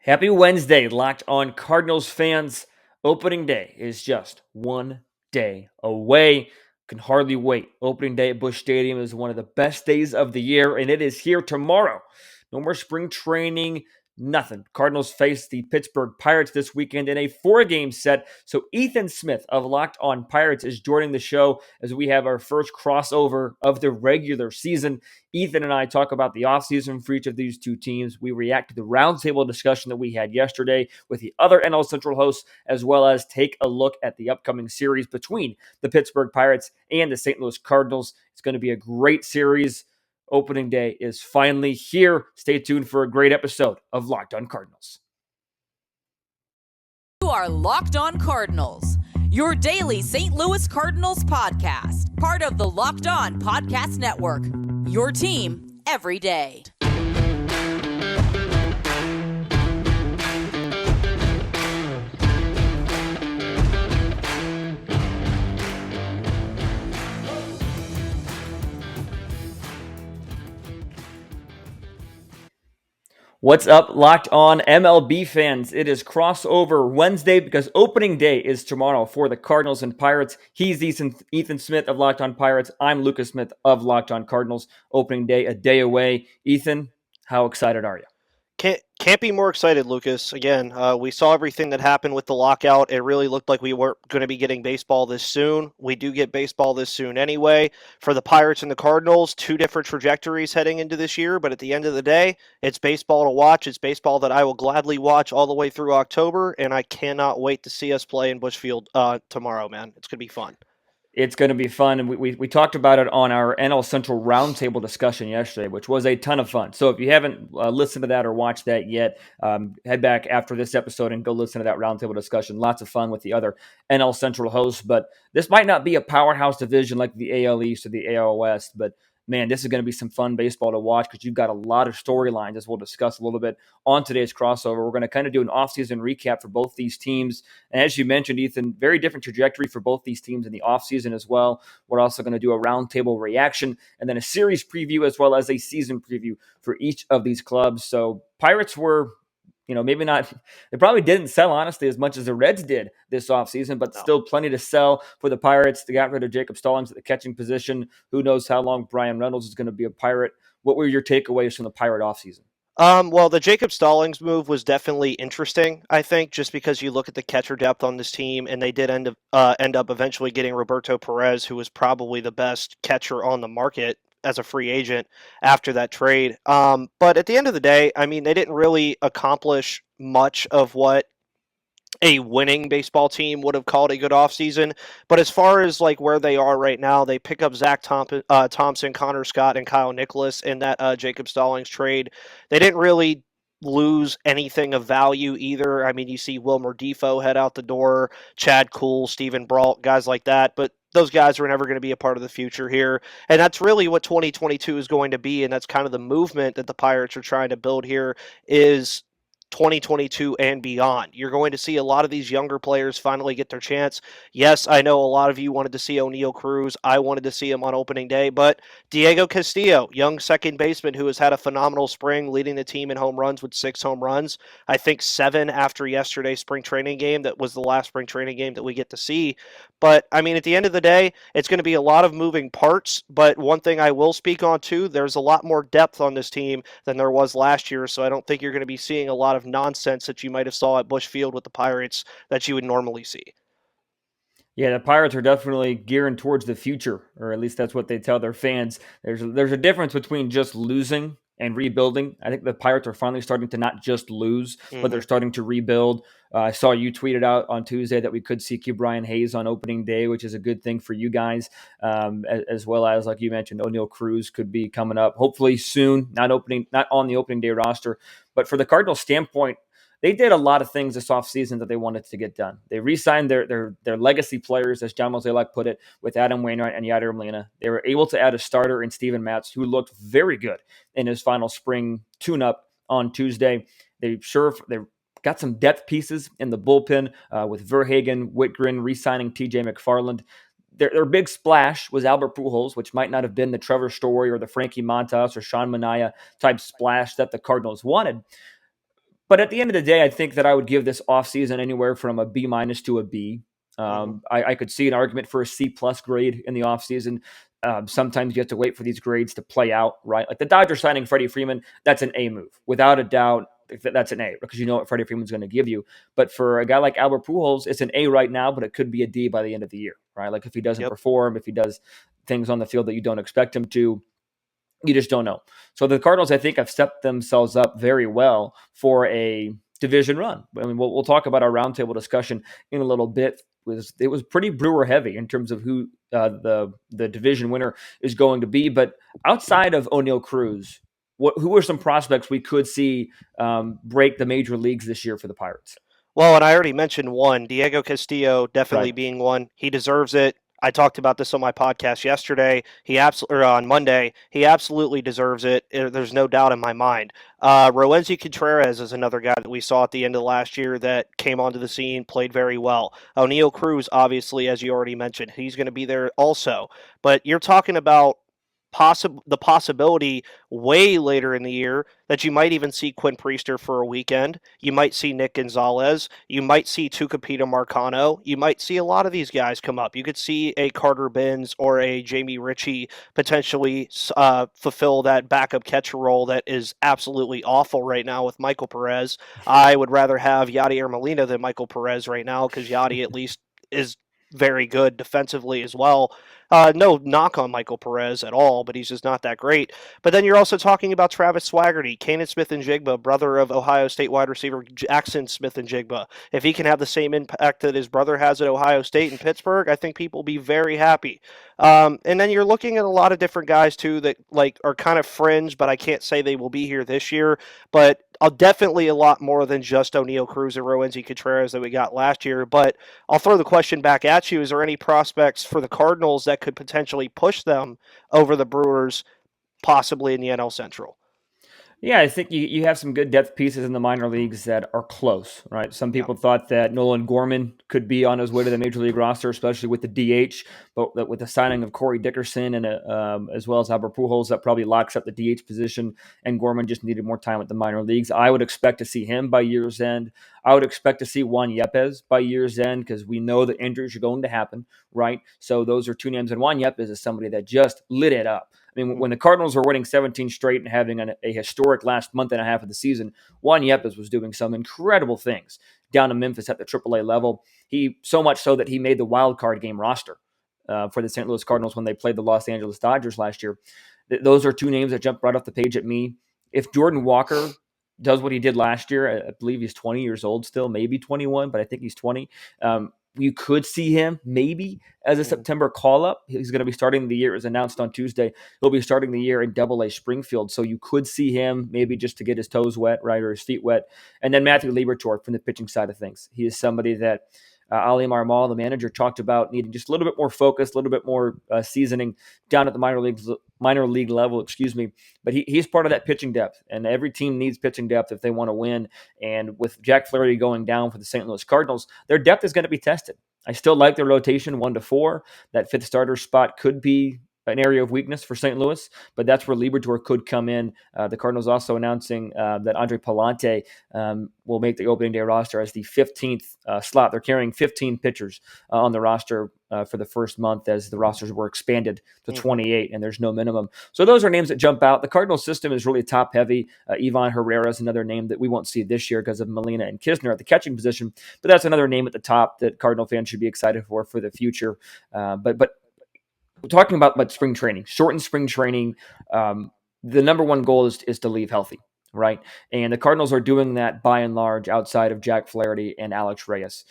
Happy Wednesday, Locked On Cardinals fans. Opening day is just one day away. Can hardly wait. Opening day at Busch Stadium is one of the best days of the year, and it is here tomorrow. No more spring training, nothing. Cardinals face the Pittsburgh Pirates this weekend in a 4-game set. So Ethan Smith of Locked On Pirates is joining the show as we have our first crossover of the regular season. Ethan and I talk about the offseason for each of these two teams. We react to the roundtable discussion that we had yesterday with the other NL Central hosts, as well as take a look at the upcoming series between the Pittsburgh Pirates and the St. Louis Cardinals. It's going to be a great series. Opening day is finally here. Stay tuned for a great episode of Locked On Cardinals. You are Locked On Cardinals, your daily St. Louis Cardinals podcast, part of the Locked On Podcast Network, your team every day. What's up, Locked On MLB fans? It is crossover Wednesday because opening day is tomorrow for the Cardinals and Pirates. He's Ethan Smith of Locked On Pirates. I'm Lucas Smith of Locked On Cardinals. Opening day a day away. Ethan, how excited are you? Can't be more excited, Lucas. Again, we saw everything that happened with the lockout. It really looked like we weren't going to be getting baseball this soon. We do get baseball this soon anyway. For the Pirates and the Cardinals, two different trajectories heading into this year, but at the end of the day, it's baseball to watch. It's baseball that I will gladly watch all the way through October, and I cannot wait to see us play in Busch Field tomorrow, man. It's going to be fun. It's going to be fun, and we talked about it on our NL Central roundtable discussion yesterday, which was a ton of fun. So if you haven't listened to that or watched that yet, head back after this episode and go listen to that roundtable discussion. Lots of fun with the other NL Central hosts, but this might not be a powerhouse division like the AL East or the AL West, but man, this is going to be some fun baseball to watch because you've got a lot of storylines, as we'll discuss a little bit on today's crossover. We're going to kind of do an offseason recap for both these teams. And as you mentioned, Ethan, very different trajectory for both these teams in the offseason as well. We're also going to do a roundtable reaction and then a series preview as well as a season preview for each of these clubs. So Pirates were maybe not, they probably didn't sell, honestly, as much as the Reds did this offseason, but still plenty to sell for the Pirates. They got rid of Jacob Stallings at the catching position. Who knows how long Brian Reynolds is going to be a Pirate. What were your takeaways from the Pirate offseason? Well, the Jacob Stallings move was definitely interesting, I think, just because you look at the catcher depth on this team, and they did end up eventually getting Roberto Perez, who was probably the best catcher on the market as a free agent after that trade. But at the end of the day, I mean, they didn't really accomplish much of what a winning baseball team would have called a good offseason. But as far as like where they are right now, they pick up Zach Thompson, Connor Scott, and Kyle Nicholas in that Jacob Stallings trade. They didn't really lose anything of value either. I mean, you see Wilmer Defoe head out the door, Chad Kuhl, Steven Brault, guys like that. But those guys are never going to be a part of the future here. And that's really what 2022 is going to be. And that's kind of the movement that the Pirates are trying to build here is 2022 and beyond. You're going to see a lot of these younger players finally get their chance. Yes, I know a lot of you wanted to see O'Neal Cruz. I wanted to see him on opening day, but Diego Castillo, young second baseman who has had a phenomenal spring, leading the team in home runs with 6 home runs. I think 7 after yesterday's spring training game. That was the last spring training game that we get to see. But, I mean, at the end of the day, it's going to be a lot of moving parts. But one thing I will speak on, too, there's a lot more depth on this team than there was last year. So I don't think you're going to be seeing a lot of nonsense that you might have saw at Busch Field with the Pirates that you would normally see. Yeah, the Pirates are definitely gearing towards the future, or at least that's what they tell their fans. There's a difference between just losing and rebuilding. I think the Pirates are finally starting to not just lose, but they're starting to rebuild. I saw you tweeted out on Tuesday that we could see Brian Hayes on opening day, which is a good thing for you guys, as well as, like you mentioned, O'Neal Cruz could be coming up hopefully soon, not on the opening day roster. But for the Cardinals standpoint, they did a lot of things this offseason that they wanted to get done. They re-signed their legacy players, as John Mozeliak put it, with Adam Wainwright and Yadier Molina. They were able to add a starter in Steven Matz, who looked very good in his final spring tune-up on Tuesday. They got some depth pieces in the bullpen with Verhagen, Whitgren, re-signing TJ McFarland. Their big splash was Albert Pujols, which might not have been the Trevor Story or the Frankie Montas or Sean Manaea type splash that the Cardinals wanted. But at the end of the day, I think that I would give this offseason anywhere from a B minus to a B. Hmm. I could see an argument for a C plus grade in the offseason. Sometimes you have to wait for these grades to play out, right? Like the Dodgers signing Freddie Freeman, that's an A move. Without a doubt, that's an A because you know what Freddie Freeman's going to give you. But for a guy like Albert Pujols, it's an A right now, but it could be a D by the end of the year, right? Like if he doesn't Yep. perform, if he does things on the field that you don't expect him to, you just don't know. So the Cardinals, I think, have stepped themselves up very well for a division run. I mean, we'll talk about our roundtable discussion in a little bit. It was pretty Brewer heavy in terms of who the division winner is going to be. But outside of O'Neal Cruz, who are some prospects we could see break the major leagues this year for the Pirates? Well, and I already mentioned one, Diego Castillo definitely Right. being one. He deserves it. I talked about this on my podcast yesterday. On Monday. He absolutely deserves it. There's no doubt in my mind. Rowenzi Contreras is another guy that we saw at the end of last year that came onto the scene, played very well. O'Neal Cruz, obviously, as you already mentioned, he's going to be there also. But you're talking about the possibility way later in the year that you might even see Quinn Priester for a weekend. You might see Nick Gonzalez. You might see Tucapita Marcano. You might see a lot of these guys come up. You could see a Carter Benz or a Jamie Ritchie potentially fulfill that backup catcher role that is absolutely awful right now with Michael Perez. I would rather have Yadier Molina than Michael Perez right now because Yadi at least is very good defensively as well. No knock on Michael Perez at all, but he's just not that great. But then you're also talking about Travis Swaggerty, Kanan Smith-Njigba, brother of Ohio State wide receiver Jackson Smith-Njigba. If he can have the same impact that his brother has at Ohio State and Pittsburgh, I think people will be very happy. And then you're looking at a lot of different guys too that like are kind of fringe, but I can't say they will be here this year. But definitely a lot more than just O'Neal Cruz and Rowenzi Contreras that we got last year. But I'll throw the question back at you. Is there any prospects for the Cardinals that could potentially push them over the Brewers, possibly in the NL Central? Yeah, I think you have some good depth pieces in the minor leagues that are close, right? Some Yeah. people thought that Nolan Gorman could be on his way to the major league roster, especially with the DH, but with the signing of Corey Dickerson and as well as Albert Pujols, that probably locks up the DH position. And Gorman just needed more time with the minor leagues. I would expect to see him by year's end. I would expect to see Juan Yepes by year's end because we know that injuries are going to happen, right? So those are two names, and Juan Yepes is somebody that just lit it up. I mean, when the Cardinals were winning 17 straight and having a historic last month and a half of the season, Juan Yepes was doing some incredible things down in Memphis at the AAA level. He so much so that he made the wild card game roster for the St. Louis Cardinals when they played the Los Angeles Dodgers last year. Those are two names that jump right off the page at me. If Jordan Walker does what he did last year, I believe he's 20 years old still, maybe 21, but I think he's 20. You could see him maybe as a September call-up. He's going to be starting the year, as announced on Tuesday. He'll be starting the year in Double-A Springfield, so you could see him maybe just to get his toes wet, right, or his feet wet. And then Matthew Liberatore from the pitching side of things. He is somebody that Ali Marmol, the manager, talked about needing just a little bit more focus, a little bit more seasoning down at the minor league level, excuse me. But he's part of that pitching depth, and every team needs pitching depth if they want to win. And with Jack Flaherty going down for the St. Louis Cardinals, their depth is going to be tested. I still like their rotation 1 to 4. That fifth starter spot could be an area of weakness for St. Louis, but that's where Liberatore could come in. The Cardinals also announcing that Andre Palante will make the opening day roster as the 15th slot. They're carrying 15 pitchers on the roster for the first month as the rosters were expanded to 28, and there's no minimum. So those are names that jump out. The Cardinals system is really top heavy. Ivan Herrera is another name that we won't see this year because of Molina and Kisner at the catching position, but that's another name at the top that Cardinal fans should be excited for the future. But we're talking about spring training, shortened spring training. The number one goal is to leave healthy, right? And the Cardinals are doing that by and large outside of Jack Flaherty and Alex Reyes.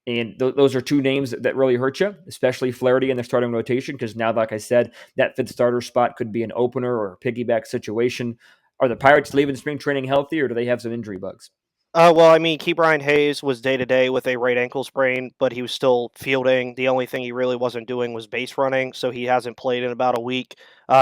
And those are two names that really hurt you, especially Flaherty in their starting rotation, because now, like I said, that fifth starter spot could be an opener or a piggyback situation. Are the Pirates leaving spring training healthy, or do they have some injury bugs? Well, I mean, Key Brian Hayes was day-to-day with a right ankle sprain, but he was still fielding. The only thing he really wasn't doing was base running, so he hasn't played in about a week.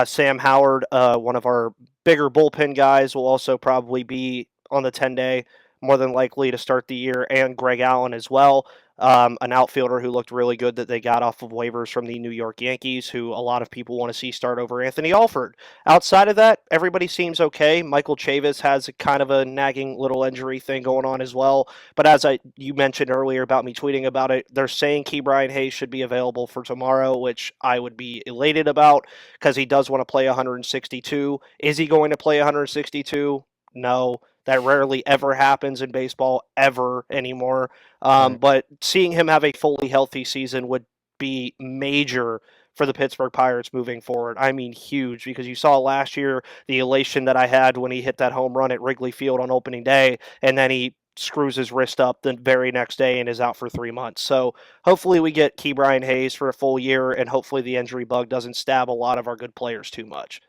Sam Howard, one of our bigger bullpen guys, will also probably be on the 10-day, more than likely to start the year, and Greg Allen as well. an outfielder who looked really good that they got off of waivers from the New York Yankees, who a lot of people want to see start over Anthony Alford. Outside of that, everybody seems okay. Michael Chavis has a kind of a nagging little injury thing going on as well. But as you mentioned earlier about me tweeting about it, they're saying Ke'Bryan Hayes should be available for tomorrow, which I would be elated about because he does want to play 162. Is he going to play 162? No. That rarely ever happens in baseball ever anymore. Right. But seeing him have a fully healthy season would be major for the Pittsburgh Pirates moving forward. I mean, huge, because you saw last year the elation that I had when he hit that home run at Wrigley Field on opening day, and then he screws his wrist up the very next day and is out for 3 months. So hopefully we get Ke'Bryan Hayes for a full year, and hopefully the injury bug doesn't stab a lot of our good players too much.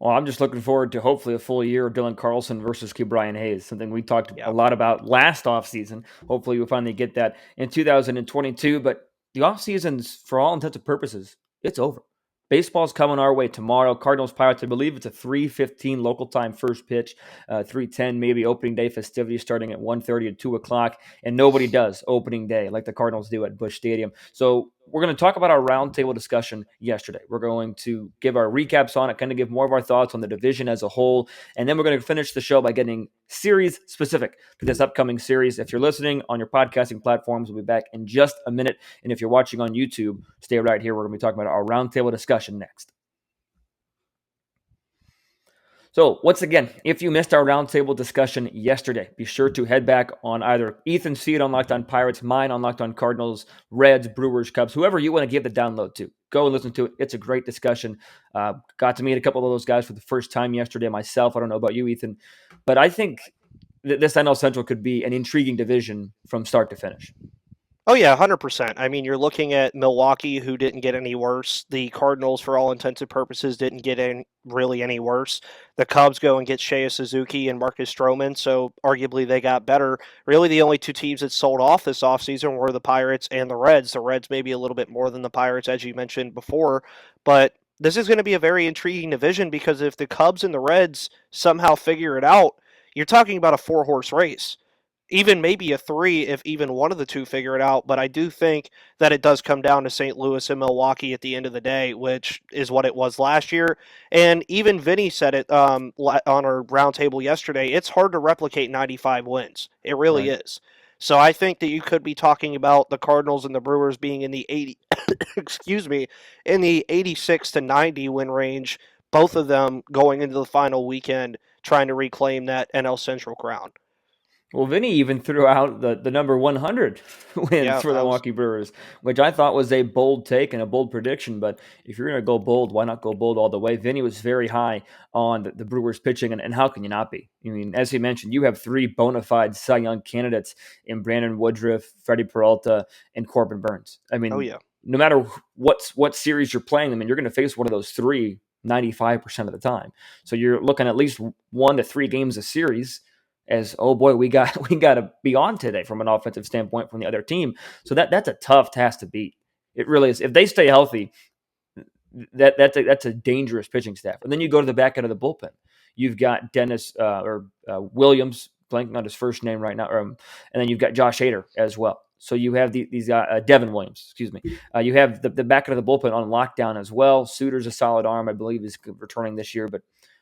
Well, I'm just looking forward to hopefully a full year of Dylan Carlson versus Ke'Bryan Hayes, something we talked a Yeah. lot about last offseason. Hopefully we'll finally get that in 2022. But the offseason's, for all intents and purposes, it's over. Baseball's coming our way tomorrow. Cardinals Pirates, I believe it's a 3:15 local time first pitch, 3:10 maybe opening day festivities starting at 1:30 and 2 o'clock. And nobody does opening day like the Cardinals do at Busch Stadium. So we're going to talk about our roundtable discussion yesterday. We're going to give our recaps on it, kind of give more of our thoughts on the division as a whole. And then we're going to finish the show by getting series specific to this upcoming series. If you're listening on your podcasting platforms, we'll be back in just a minute. And if you're watching on YouTube, stay right here. We're going to be talking about our roundtable discussion next. So once again, if you missed our roundtable discussion yesterday, be sure to head back on either Ethan's feed on Locked On Pirates, mine on Locked On Cardinals, Reds, Brewers, Cubs, whoever you want to give the download to. Go and listen to it. It's a great discussion. Got to meet a couple of those guys for the first time yesterday myself. I don't know about you, Ethan, but I think this NL Central could be an intriguing division from start to finish. Oh, yeah, 100%. I mean, you're looking at Milwaukee, who didn't get any worse. The Cardinals, for all intents and purposes, didn't get really any worse. The Cubs go and get Shea Suzuki and Marcus Stroman, so arguably they got better. Really, the only two teams that sold off this offseason were the Pirates and the Reds. The Reds maybe a little bit more than the Pirates, as you mentioned before, but this is going to be a very intriguing division because if the Cubs and the Reds somehow figure it out, you're talking about a four-horse race. Even maybe a three if even one of the two figure it out. But I do think that it does come down to St. Louis and Milwaukee at the end of the day, which is what it was last year. And even Vinny said it on our roundtable yesterday. It's hard to replicate 95 wins. It really is. So I think that you could be talking about the Cardinals and the Brewers being in the 80, in the 86 to 90 win range. Both of them going into the final weekend trying to reclaim that NL Central crown. Well, Vinny even threw out the number 100 wins for the Milwaukee Brewers, which I thought was a bold take and a bold prediction. But if you're going to go bold, why not go bold all the way? Vinny was very high on the Brewers pitching, and how can you not be? I mean, as he mentioned, you have three bona fide Cy Young candidates in Brandon Woodruff, Freddie Peralta, and Corbin Burns. I mean, no matter what series you're playing them in, you're going to face one of those three 95% of the time. So you're looking at least 1 to 3 games a series as, oh boy, we got to be on today from an offensive standpoint from the other team. So that's a tough task to beat. It really is. If they stay healthy, that's a dangerous pitching staff. And then you go to the back end of the bullpen. You've got Dennis Williams, blanking on his first name right now, and then you've got Josh Hader as well. So you have these Devin Williams, excuse me. You have the back end of the bullpen on lockdown as well. Suitors, a solid arm, I believe, is returning this year, but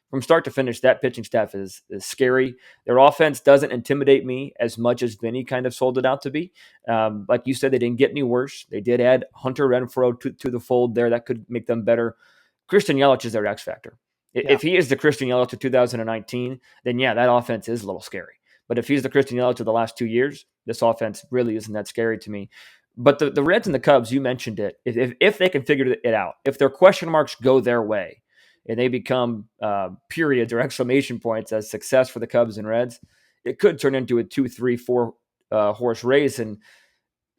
from start to finish, that pitching staff is scary. Their offense doesn't intimidate me as much as Vinny kind of sold it out to be. Like you said, they didn't get any worse. They did add Hunter Renfroe to the fold there. That could make them better. Christian Yelich is their X factor. Yeah. If he is the Christian Yelich of 2019, then yeah, that offense is a little scary. But if he's the Christian Yelich of the last 2 years, this offense really isn't that scary to me. But the Reds and the Cubs, you mentioned it. If they can figure it out, if their question marks go their way, and they become periods or exclamation points as success for the Cubs and Reds, it could turn into a 2, 3, 4 horse race. And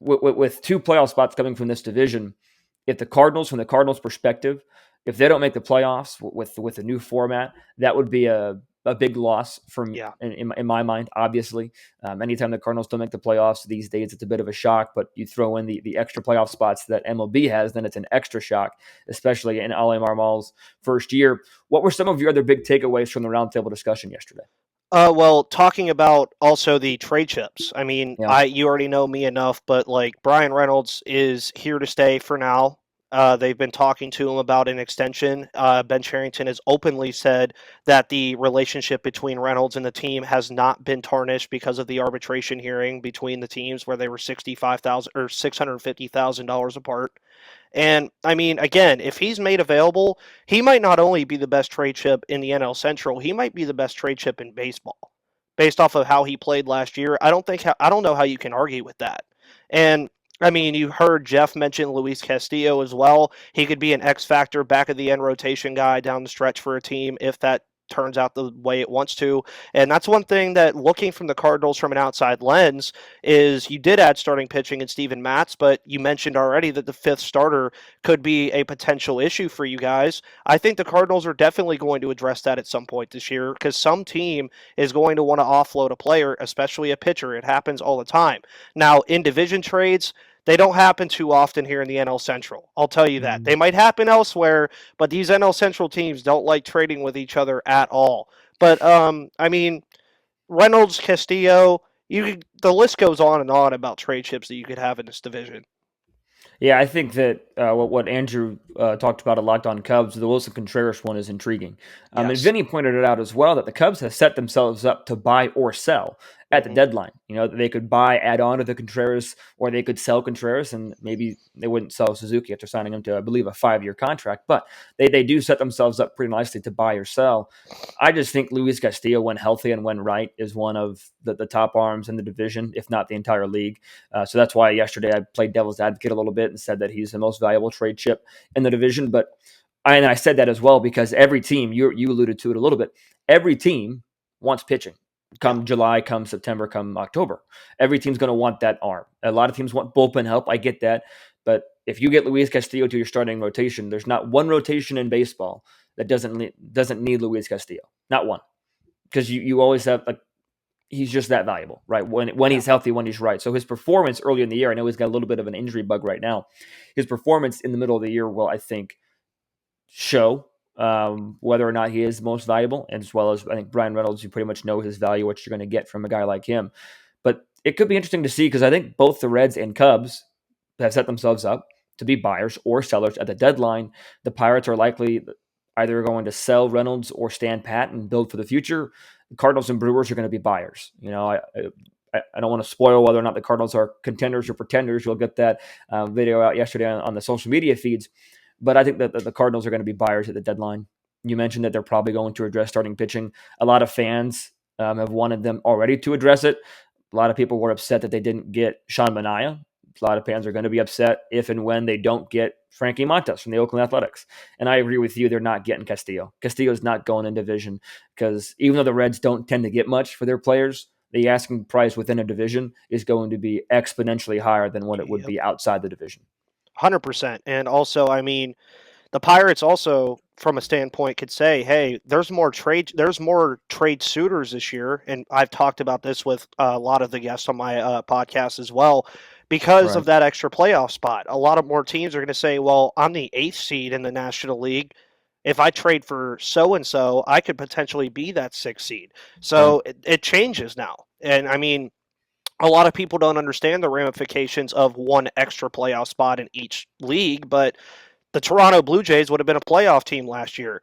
with 2 playoff spots coming from this division, if the Cardinals, from the Cardinals' perspective, if they don't make the playoffs with the new format, that would be a big loss for me in my mind, obviously. Anytime the Cardinals don't make the playoffs these days, it's a bit of a shock, but you throw in the extra playoff spots that MLB has, then it's an extra shock, especially in Ale Marmal's first year. What were some of your other big takeaways from the roundtable discussion yesterday? Well, talking about also the trade chips. I mean, Yeah. you already know me enough, but like Brian Reynolds is here to stay for now. They've been talking to him about an extension. Ben Cherington has openly said that the relationship between Reynolds and the team has not been tarnished because of the arbitration hearing between the teams, where they were $65,000 or $650,000 apart. And I mean, again, if he's made available, he might not only be the best trade chip in the NL Central, he might be the best trade chip in baseball, based off of how he played last year. I don't know how you can argue with that. And I mean, you heard Jeff mention Luis Castillo as well. He could be an X factor, back of the end rotation guy down the stretch for a team if that turns out the way it wants to. And that's one thing that, looking from the Cardinals from an outside lens, is you did add starting pitching in Steven Matz, but you mentioned already that the fifth starter could be a potential issue for you guys. I think the Cardinals are definitely going to address that at some point this year, because some team is going to want to offload a player, especially a pitcher. It happens all the time. Now, in division trades, they don't happen too often here in the NL Central. I'll tell you that. Mm. They might happen elsewhere, but these NL Central teams don't like trading with each other at all. But I mean, Reynolds, Castillo, the list goes on and on about trade chips that you could have in this division. Yeah, I think that what Andrew talked about at Locked On Cubs, the Wilson Contreras one is intriguing. And Yes. Vinny pointed it out as well that the Cubs have set themselves up to buy or sell at the Hmm. deadline. You know, they could buy, add on to the Contreras, or they could sell Contreras, and maybe they wouldn't sell Suzuki after signing him to, I believe, a 5-year contract. But they do set themselves up pretty nicely to buy or sell. I just think Luis Castillo, when healthy and when right, is one of the top arms in the division, if not the entire league. So that's why yesterday I played devil's advocate a little bit and said that he's the most valuable trade chip in the division. But I said that as well because every team, you alluded to it a little bit, every team wants pitching. Yeah. Come July, come September, come October. Every team's going to want that arm. A lot of teams want bullpen help. I get that. But if you get Luis Castillo to your starting rotation, there's not one rotation in baseball that doesn't need Luis Castillo. Not one. Because you always have, like, he's just that valuable, right? When Yeah. he's healthy, when he's right. So his performance early in the year, I know he's got a little bit of an injury bug right now. His performance in the middle of the year will, I think, show whether or not he is most valuable, as well as I think Brian Reynolds, you pretty much know his value, what you're going to get from a guy like him. But it could be interesting to see because I think both the Reds and Cubs have set themselves up to be buyers or sellers at the deadline. The Pirates are likely either going to sell Reynolds or stand pat and build for the future. The Cardinals and Brewers are going to be buyers. You know, I don't want to spoil whether or not the Cardinals are contenders or pretenders. You'll get that video out yesterday on the social media feeds. But I think that the Cardinals are going to be buyers at the deadline. You mentioned that they're probably going to address starting pitching. A lot of fans have wanted them already to address it. A lot of people were upset that they didn't get Sean Manaea. A lot of fans are going to be upset if and when they don't get Frankie Montas from the Oakland Athletics. And I agree with you, they're not getting Castillo. Castillo's not going in division because even though the Reds don't tend to get much for their players, the asking price within a division is going to be exponentially higher than what it would Yep. be outside the division. 100%. And also, I mean, the Pirates also, from a standpoint, could say, "Hey, there's more trade suitors this year," and I've talked about this with a lot of the guests on my podcast as well. Because Right. of that extra playoff spot, a lot of more teams are going to say, "Well, I'm the eighth seed in the National League. If I trade for so and so, I could potentially be that sixth seed." Right. So it changes now, and I mean, a lot of people don't understand the ramifications of one extra playoff spot in each league, but the Toronto Blue Jays would have been a playoff team last year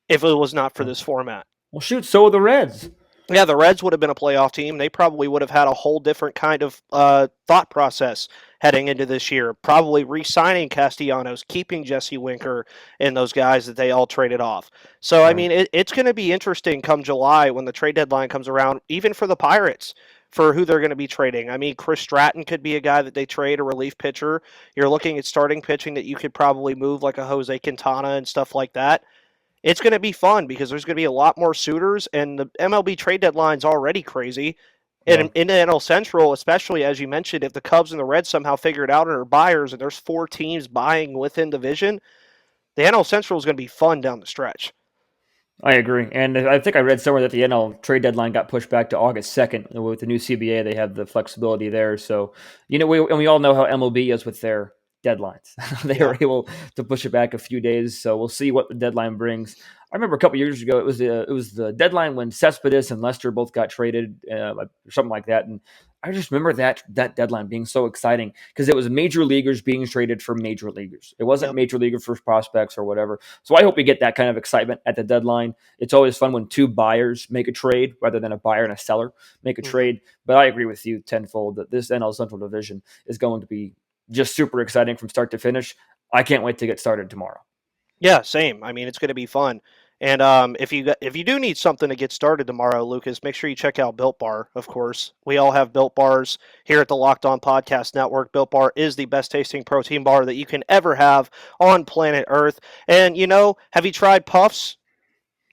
if it was not for this format. Well, shoot, so are the Reds. Yeah, the Reds would have been a playoff team. They probably would have had a whole different kind of thought process heading into this year. Probably re-signing Castellanos, keeping Jesse Winker and those guys that they all traded off. So, I Right. mean, it's going to be interesting come July when the trade deadline comes around, even for the Pirates, for who they're going to be trading. I mean, Chris Stratton could be a guy that they trade, a relief pitcher. You're looking at starting pitching that you could probably move, like a Jose Quintana and stuff like that. It's going to be fun because there's going to be a lot more suitors, and the MLB trade deadline's already crazy. Yeah. And in the NL Central, especially as you mentioned, if the Cubs and the Reds somehow figure it out and are buyers, and there's four teams buying within division, the NL Central is going to be fun down the stretch. I agree. And I think I read somewhere that the NL trade deadline got pushed back to August 2nd. With the new CBA, they have the flexibility there. So, we all know how MLB is with their deadlines. They Yeah. were able to push it back a few days, so we'll see what the deadline brings. I remember a couple years ago, it was the deadline when Cespedes and Lester both got traded, or something like that, and I just remember that deadline being so exciting because it was major leaguers being traded for major leaguers. It wasn't Yep. major leaguer for prospects or whatever. So I hope we get that kind of excitement at the deadline. It's always fun when two buyers make a trade rather than a buyer and a seller make a Mhm. trade. But I agree with you tenfold that this NL Central Division is going to be just super exciting from start to finish. I can't wait to get started tomorrow. Yeah, same. I mean, it's going to be fun. And if you do need something to get started tomorrow, Lucas, make sure you check out Built Bar. Of course, we all have Built Bars here at the Locked On Podcast Network. Built Bar is the best tasting protein bar that you can ever have on planet Earth. And have you tried Puffs?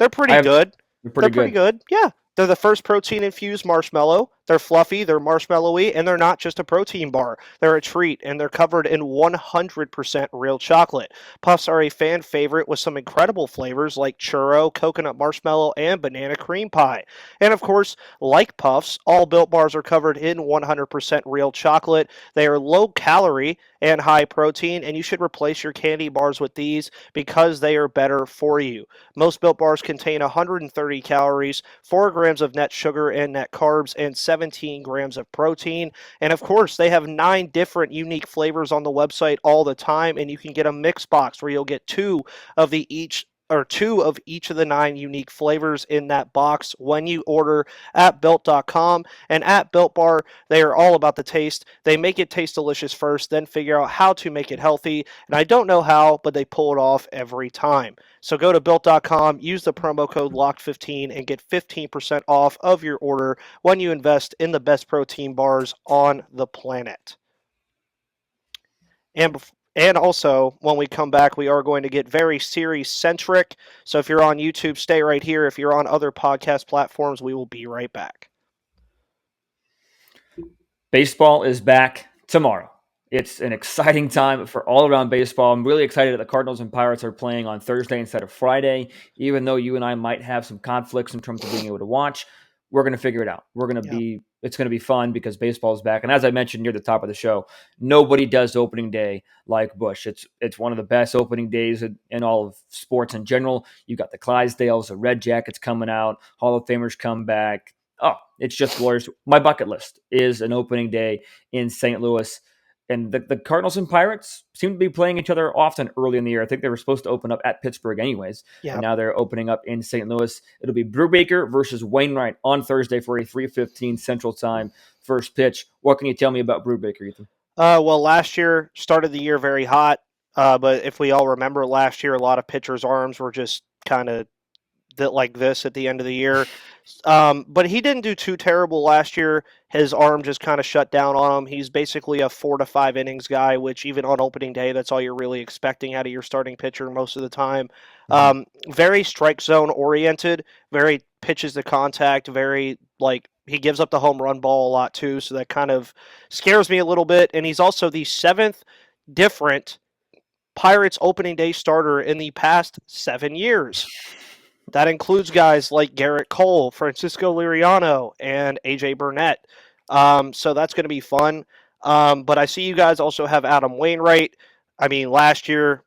They're I pretty have good. They're They're pretty pretty good. good. Yeah. They're the first protein infused marshmallow. They're fluffy, they're marshmallowy, and they're not just a protein bar. They're a treat, and they're covered in 100% real chocolate. Puffs are a fan favorite with some incredible flavors like churro, coconut marshmallow, and banana cream pie. And of course, like Puffs, all Built Bars are covered in 100% real chocolate. They are low calorie and high protein, and you should replace your candy bars with these because they are better for you. Most Built Bars contain 130 calories, 4 grams of net sugar and net carbs, and 17 grams of protein. And of course, they have 9 different unique flavors on the website all the time, and you can get a mix box where you'll get two of each of the 9 unique flavors in that box when you order at built.com. And at Built Bar, they are all about the taste. They make it taste delicious first, then figure out how to make it healthy. And I don't know how, but they pull it off every time. So go to built.com, use the promo code LOCKED15, and get 15% off of your order when you invest in the best protein bars on the planet. And also, when we come back, we are going to get very series centric. So if you're on YouTube, stay right here. If you're on other podcast platforms, we will be right back. Baseball is back tomorrow. It's an exciting time for all around baseball. I'm really excited that the Cardinals and Pirates are playing on Thursday instead of Friday. Even though you and I might have some conflicts in terms of being able to watch, we're going to figure it out. It's going to be fun because baseball is back. And as I mentioned near the top of the show, nobody does opening day like Busch. It's one of the best opening days in all of sports in general. You got the Clydesdales, the Red Jackets coming out, Hall of Famers come back. Oh, it's just glorious. My bucket list is an opening day in St. Louis. And the Cardinals and Pirates seem to be playing each other often early in the year. I think they were supposed to open up at Pittsburgh anyways. Yeah. And now they're opening up in St. Louis. It'll be Brubaker versus Wainwright on Thursday for a 3:15 Central Time first pitch. What can you tell me about Brubaker, Ethan? Well, last year started the year very hot. But if we all remember last year, a lot of pitchers' arms were just kind of like this at the end of the year. But he didn't do too terrible last year. His arm just kind of shut down on him. He's basically a 4 to 5 innings guy, which even on opening day, that's all you're really expecting out of your starting pitcher most of the time. Very strike zone oriented, very pitches to contact, very he gives up the home run ball a lot too. So that kind of scares me a little bit. And he's also the 7th different Pirates opening day starter in the past 7 years. That includes guys like Garrett Cole, Francisco Liriano, and AJ Burnett. So that's going to be fun. But I see you guys also have Adam Wainwright. I mean, last year,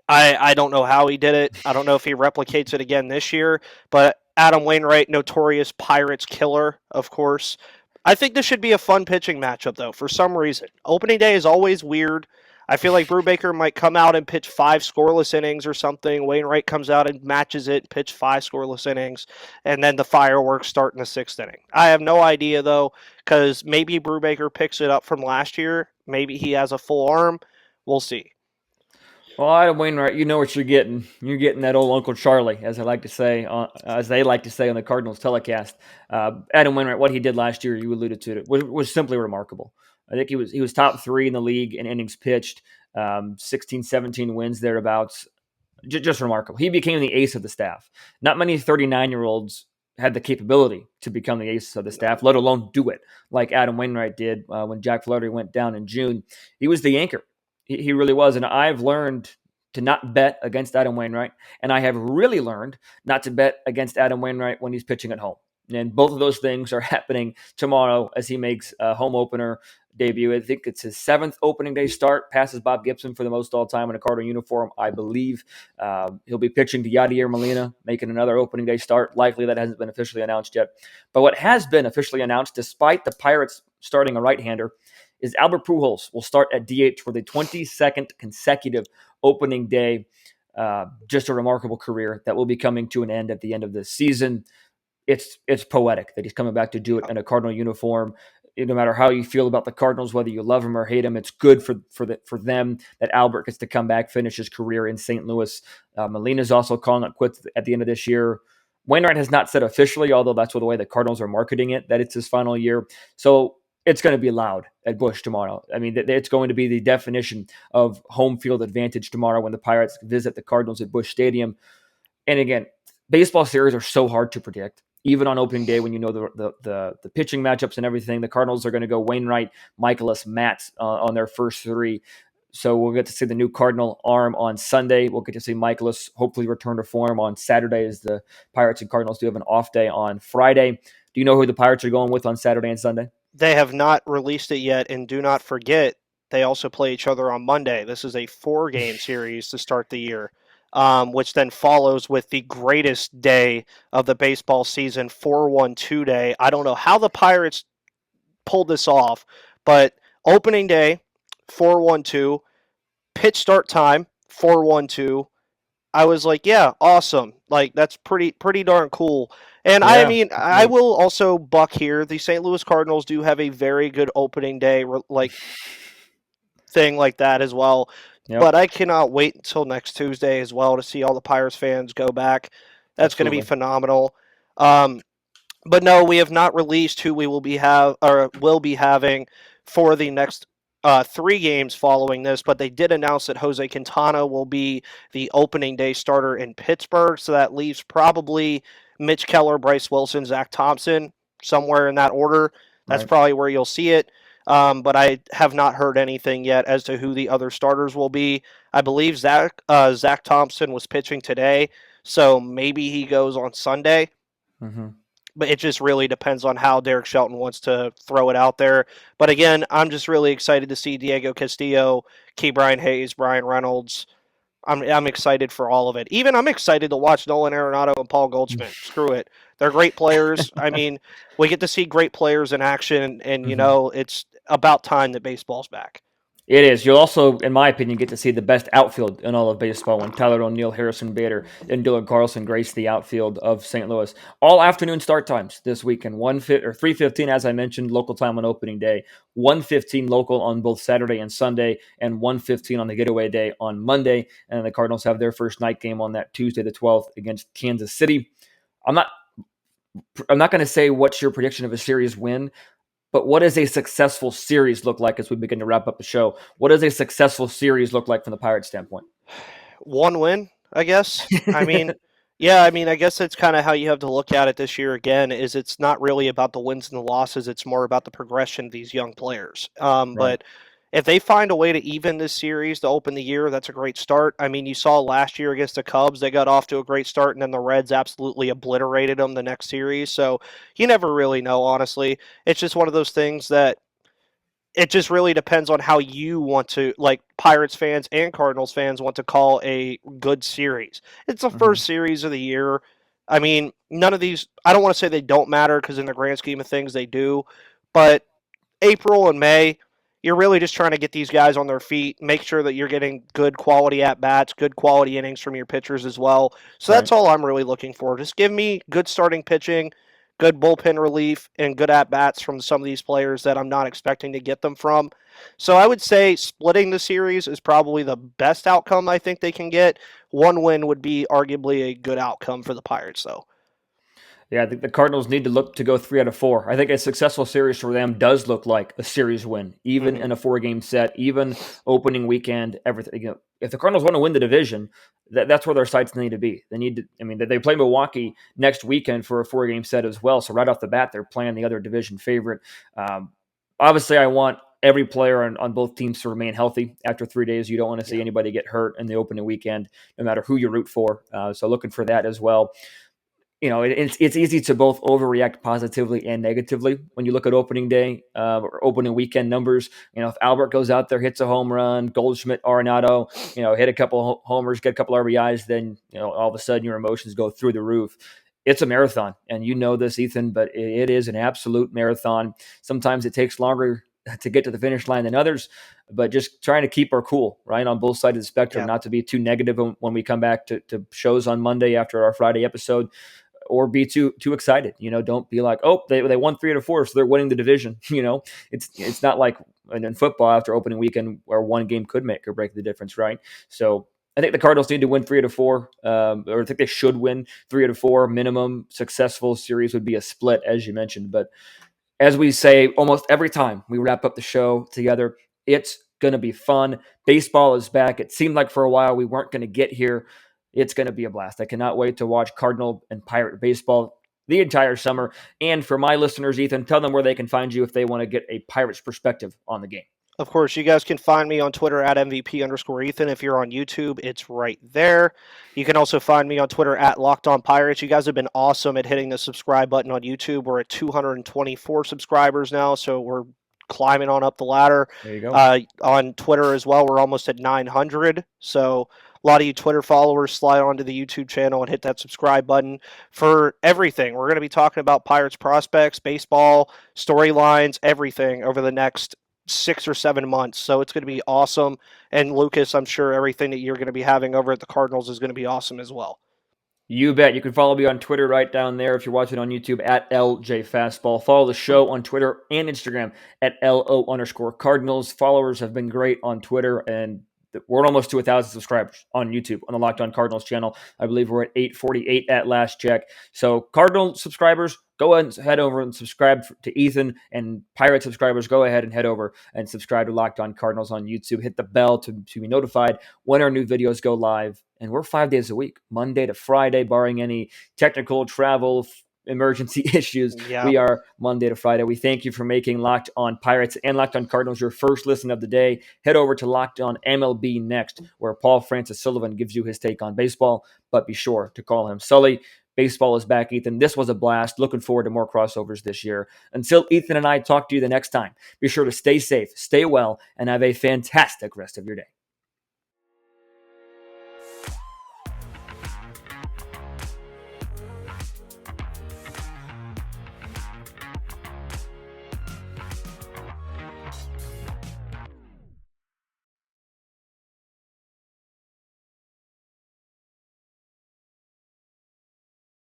I don't know how he did it. I don't know if he replicates it again this year. But Adam Wainwright, notorious Pirates killer, of course. I think this should be a fun pitching matchup, though, for some reason. Opening day is always weird. I feel like Brubaker might come out and pitch 5 scoreless innings or something. Wainwright comes out and matches it, pitch 5 scoreless innings, and then the fireworks start in the 6th inning. I have no idea, though, because maybe Brubaker picks it up from last year. Maybe he has a full arm. We'll see. Well, Adam Wainwright, you know what you're getting. You're getting that old Uncle Charlie, as they like to say on the Cardinals telecast. Adam Wainwright, what he did last year, you alluded to it, was simply remarkable. I think he was top 3 in the league in innings pitched, 16, 17 wins thereabouts. Just remarkable. He became the ace of the staff. Not many 39-year-olds had the capability to become the ace of the staff, let alone do it like Adam Wainwright did when Jack Flaherty went down in June. He was the anchor. He really was. And I've learned to not bet against Adam Wainwright. And I have really learned not to bet against Adam Wainwright when he's pitching at home. And both of those things are happening tomorrow as he makes a home opener debut. I think it's his 7th opening day start, passes Bob Gibson for the most all-time in a Cardinal uniform, I believe. He'll be pitching to Yadier Molina, making another opening day start. Likely that hasn't been officially announced yet. But what has been officially announced, despite the Pirates starting a right-hander, is Albert Pujols will start at DH for the 22nd consecutive opening day. Just a remarkable career that will be coming to an end at the end of this season. It's poetic that he's coming back to do it in a Cardinal uniform. No matter how you feel about the Cardinals, whether you love them or hate them, it's good for them that Albert gets to come back, finish his career in St. Louis. Molina's also calling it quits at the end of this year. Wainwright has not said officially, although that's the way the Cardinals are marketing it, that it's his final year. So it's going to be loud at Busch tomorrow. I mean, it's going to be the definition of home field advantage tomorrow when the Pirates visit the Cardinals at Busch Stadium. And again, baseball series are so hard to predict. Even on opening day, when you know the pitching matchups and everything, the Cardinals are going to go Wainwright, Michaelis, Matz on their first 3. So we'll get to see the new Cardinal arm on Sunday. We'll get to see Michaelis hopefully return to form on Saturday, as the Pirates and Cardinals do have an off day on Friday. Do you know who the Pirates are going with on Saturday and Sunday? They have not released it yet, and do not forget, they also play each other on Monday. This is a 4-game series to start the year. Which then follows with the greatest day of the baseball season, 4-1-2 day. I don't know how the Pirates pulled this off, but opening day, 4-1-2, pitch start time, 4-1-2. I was like, yeah, awesome. Like, that's pretty darn cool. And Yeah. I mean, I will also buck here. The St. Louis Cardinals do have a very good opening day, like thing like that as well. Yep. But I cannot wait until next Tuesday as well to see all the Pirates fans go back. That's going to be phenomenal. But no, we have not released who we will be having for the next 3 games following this. But they did announce that Jose Quintana will be the opening day starter in Pittsburgh. So that leaves probably Mitch Keller, Bryce Wilson, Zach Thompson, somewhere in that order. That's probably where you'll see it. But I have not heard anything yet as to who the other starters will be. I believe Zach Thompson was pitching today, so maybe he goes on Sunday. Mm-hmm. But it just really depends on how Derek Shelton wants to throw it out there. But again, I'm just really excited to see Diego Castillo, Ke'Bryan Hayes, Brian Reynolds. I'm excited for all of it. Even I'm excited to watch Nolan Arenado and Paul Goldschmidt. Screw it. They're great players. I mean, we get to see great players in action, and you know, it's about time that baseball's back. It is. You'll also, in my opinion, get to see the best outfield in all of baseball when Tyler O'Neill, Harrison Bader, and Dylan Carlson grace the outfield of St. Louis. All afternoon start times this weekend. 3:15, as I mentioned, local time on opening day. 1:15 local on both Saturday and Sunday, and 1:15 on the getaway day on Monday. And the Cardinals have their first night game on that Tuesday, the 12th, against Kansas City. I'm not going to say what's your prediction of a series win. But what does a successful series look like as we begin to wrap up the show? What does a successful series look like from the Pirates standpoint? 1 win, I guess. I mean, yeah, I guess that's kind of how you have to look at it this year again, is it's not really about the wins and the losses. It's more about the progression of these young players. But if they find a way to even this series to open the year, that's a great start. I mean, you saw last year against the Cubs, they got off to a great start, and then the Reds absolutely obliterated them the next series. So you never really know, honestly. It's just one of those things that it just really depends on how you want to, like Pirates fans and Cardinals fans want to call a good series. It's the first series of the year. I mean, none of these, I don't want to say they don't matter, because in the grand scheme of things, they do. But April and May, you're really just trying to get these guys on their feet, make sure that you're getting good quality at-bats, good quality innings from your pitchers as well. So that's all I'm really looking for. Just give me good starting pitching, good bullpen relief, and good at-bats from some of these players that I'm not expecting to get them from. So I would say splitting the series is probably the best outcome I think they can get. 1 win would be arguably a good outcome for the Pirates, though. Yeah, I think the Cardinals need to look to go 3 out of 4. I think a successful series for them does look like a series win, even in a 4-game set, even opening weekend, everything. You know, if the Cardinals want to win the division, that's where their sights need to be. They need to. I mean, they play Milwaukee next weekend for a 4-game set as well. So right off the bat, they're playing the other division favorite. Obviously, I want every player on both teams to remain healthy after 3 days. You don't want to see anybody get hurt in the opening weekend, no matter who you root for. So looking for that as well. it's easy to both overreact positively and negatively when you look at opening day or opening weekend numbers. If Albert goes out there, hits a home run, Goldschmidt, Arenado, hit a couple homers, get a couple RBIs, then all of a sudden your emotions go through the roof. It's a marathon, and you know this, Ethan, but it is an absolute marathon. Sometimes it takes longer to get to the finish line than others, but just trying to keep our cool, right, on both sides of the spectrum, Yeah. not to be too negative when we come back to shows on Monday after our Friday episode, or be too excited. Don't be like, oh, they won 3 out of 4, so they're winning the division. It's not like in football after opening weekend where one game could make or break the difference, right? So I think the Cardinals need to win 3 out of 4, or I think they should win 3 out of 4 minimum. Successful series would be a split, as you mentioned. But as we say almost every time we wrap up the show together, it's going to be fun. Baseball is back. It seemed like for a while we weren't going to get here. It's going to be a blast. I cannot wait to watch Cardinal and Pirate baseball the entire summer. And for my listeners, Ethan, tell them where they can find you if they want to get a Pirates perspective on the game. Of course, you guys can find me on Twitter at MVP_Ethan. If you're on YouTube, it's right there. You can also find me on Twitter at LockedOnPirates. You guys have been awesome at hitting the subscribe button on YouTube. We're at 224 subscribers now, so we're climbing on up the ladder. There you go. On Twitter as well, we're almost at 900. So a lot of you Twitter followers, slide onto the YouTube channel and hit that subscribe button for everything. We're going to be talking about Pirates prospects, baseball, storylines, everything over the next 6 or 7 months. So it's going to be awesome. And Lucas, I'm sure everything that you're going to be having over at the Cardinals is going to be awesome as well. You bet. You can follow me on Twitter right down there if you're watching on YouTube at LJFastball. Follow the show on Twitter and Instagram at LO_Cardinals. Followers have been great on Twitter, and we're almost to 1,000 subscribers on YouTube on the Locked On Cardinals channel. I believe we're at 848 at last check. So Cardinal subscribers, go ahead and head over and subscribe to Ethan, and Pirate subscribers, go ahead and head over and subscribe to Locked On Cardinals on YouTube. Hit the bell to be notified when our new videos go live. And we're 5 days a week, Monday to Friday, barring any technical travel emergency issues. Yeah. We are Monday to Friday. We thank you for making Locked On Pirates and Locked On Cardinals your first listen of the day. Head over to Locked On MLB next, where Paul Francis Sullivan gives you his take on baseball, but be sure to call him Sully. Baseball is back, Ethan. This was a blast. Looking forward to more crossovers this year. Until Ethan and I talk to you the next time, be sure to stay safe, stay well, and have a fantastic rest of your day.